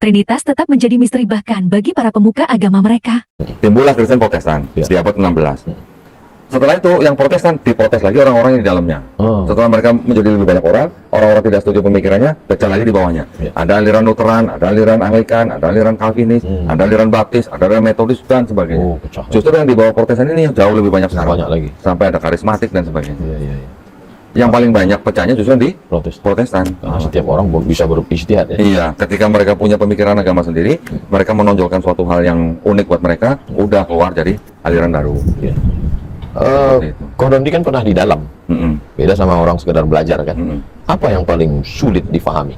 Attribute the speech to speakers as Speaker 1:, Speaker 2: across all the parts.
Speaker 1: Trinitas tetap menjadi misteri bahkan bagi para pemuka agama mereka.
Speaker 2: Timbullah Kristen Protestan di abad 16. Setelah itu yang Protestan diprotes lagi orang-orang yang di dalamnya. Setelah mereka menjadi lebih banyak orang-orang tidak setuju pemikirannya, pecah lagi di bawahnya. Ada aliran Lutheran, ada aliran Anglikan, ada aliran Calvinis, ada aliran Baptis, ada aliran Metodis dan sebagainya. Justru yang di bawah Protestan ini yang jauh lebih banyak sekarang.
Speaker 3: Banyak lagi.
Speaker 2: Sampai ada karismatik dan sebagainya.
Speaker 3: Iya.
Speaker 2: Yang paling banyak pecahnya justru di Protestan.
Speaker 3: Karena setiap orang bisa berijtihad ya.
Speaker 2: Iya, ketika mereka punya pemikiran agama sendiri, mereka menonjolkan suatu hal yang unik buat mereka, udah keluar dari aliran baru.
Speaker 3: Iya. Kondondi kan pernah di dalam, beda sama orang sekedar belajar kan. Apa yang paling sulit difahami?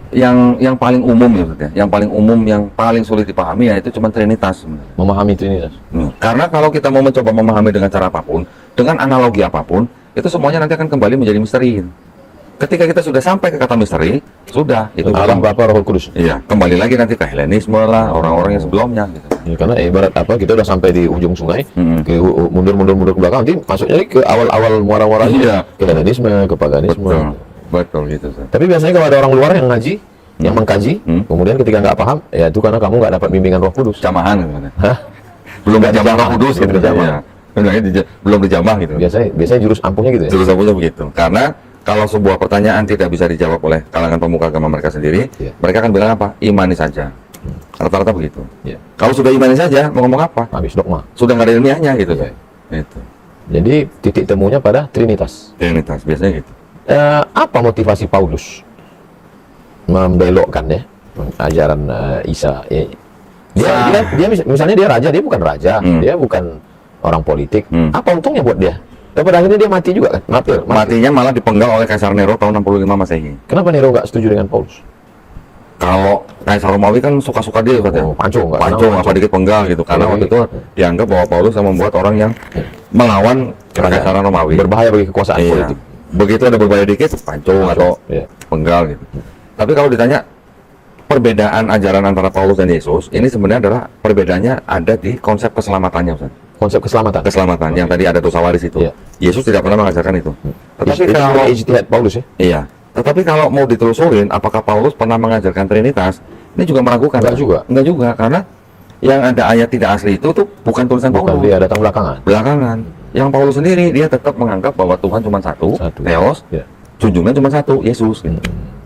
Speaker 2: Yang paling umum ya, Ustaz, ya. Yang paling umum, yang paling sulit dipahami ya itu cuma Trinitas sebenarnya.
Speaker 3: Memahami Trinitas.
Speaker 2: Karena kalau kita mau mencoba memahami dengan cara apapun, dengan analogi apapun, itu semuanya nanti akan kembali menjadi misteri. Ketika kita sudah sampai ke kata misteri, sudah itu
Speaker 3: Allah Bapa Roh Kudus.
Speaker 2: Iya, kembali lagi nanti ke Helenisme lah, orang-orang yang sebelumnya gitu.
Speaker 3: Ya, karena ibarat apa, kita udah sampai di ujung sungai, mundur ke belakang, nanti masuknya lagi ke awal-awal muara-muara, ke Helenisme, ke paganisme.
Speaker 2: Betul gitu.
Speaker 3: Tapi biasanya kalau ada orang luar yang ngaji, yang mengkaji, kemudian ketika nggak paham, ya itu karena kamu nggak dapat bimbingan Roh Kudus.
Speaker 2: Jamahan gitu.
Speaker 3: Hah?
Speaker 2: Belum dijamah Roh Kudus gitu.
Speaker 3: Dijamah.
Speaker 2: Belum dijamah gitu.
Speaker 3: Biasanya jurus ampuhnya gitu ya.
Speaker 2: Jurus ampuhnya begitu. Karena kalau sebuah pertanyaan tidak bisa dijawab oleh kalangan pemuka agama mereka sendiri, mereka akan bilang apa? Imani saja. Rata-rata begitu. Kalau sudah imani saja, mau ngomong apa?
Speaker 3: Habis dogma.
Speaker 2: Sudah nggak ada ilmiahnya gitu. Itu.
Speaker 3: Jadi titik temunya pada Trinitas.
Speaker 2: Trinitas biasanya gitu.
Speaker 3: Apa motivasi Paulus membelokkan ya ajaran Isa? Dia misalnya dia raja, dia bukan raja, dia bukan orang politik. Apa untungnya buat dia? Tapi pada akhirnya dia mati juga kan?
Speaker 2: Matinya malah dipenggal oleh Kaisar Nero tahun 65 Masehi.
Speaker 3: Kenapa Nero nggak setuju dengan Paulus?
Speaker 2: Kalau Kaisar Romawi kan suka-suka dia katanya.
Speaker 3: Pancung
Speaker 2: apa dikit penggal gitu. Karena waktu itu dianggap bahwa Paulus yang membuat orang yang melawan Kekaisaran Romawi.
Speaker 3: Berbahaya bagi kekuasaan politik.
Speaker 2: Begitu ada berbahaya dikit, pancung atau penggal gitu. Tapi kalau ditanya perbedaan ajaran antara Paulus dan Yesus, ini sebenarnya adalah perbedaannya ada di konsep keselamatannya, Ustaz.
Speaker 3: Konsep keselamatan.
Speaker 2: Yang tadi ada dosa waris itu. Yesus tidak pernah mengajarkan itu. Tetapi kalau
Speaker 3: ijtihad Paulus ya.
Speaker 2: Iya. Tetapi kalau mau ditelusurin, apakah Paulus pernah mengajarkan Trinitas? Ini juga meragukan. Enggak juga, karena yang ada ayat tidak asli itu tuh bukan tulisan Paulus.
Speaker 3: Dia datang belakangan.
Speaker 2: Yang Paulus sendiri dia tetap menganggap bahwa Tuhan cuma satu. Theos, junjungan cuma satu, Yesus. Gitu.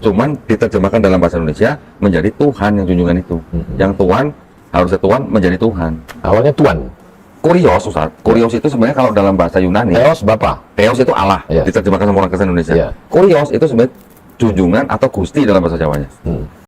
Speaker 2: Cuman diterjemahkan dalam bahasa Indonesia menjadi Tuhan yang junjungan itu. Yang Tuhan harusnya Tuhan menjadi Tuhan.
Speaker 3: Awalnya Tuhan.
Speaker 2: Kurios, Ustaz. Kurios itu sebenarnya kalau dalam bahasa Yunani.
Speaker 3: Theos Bapa.
Speaker 2: Theos itu Allah. Diterjemahkan sama orang Kristen Indonesia. Kurios itu sebenarnya junjungan atau Gusti dalam bahasa Jawanya.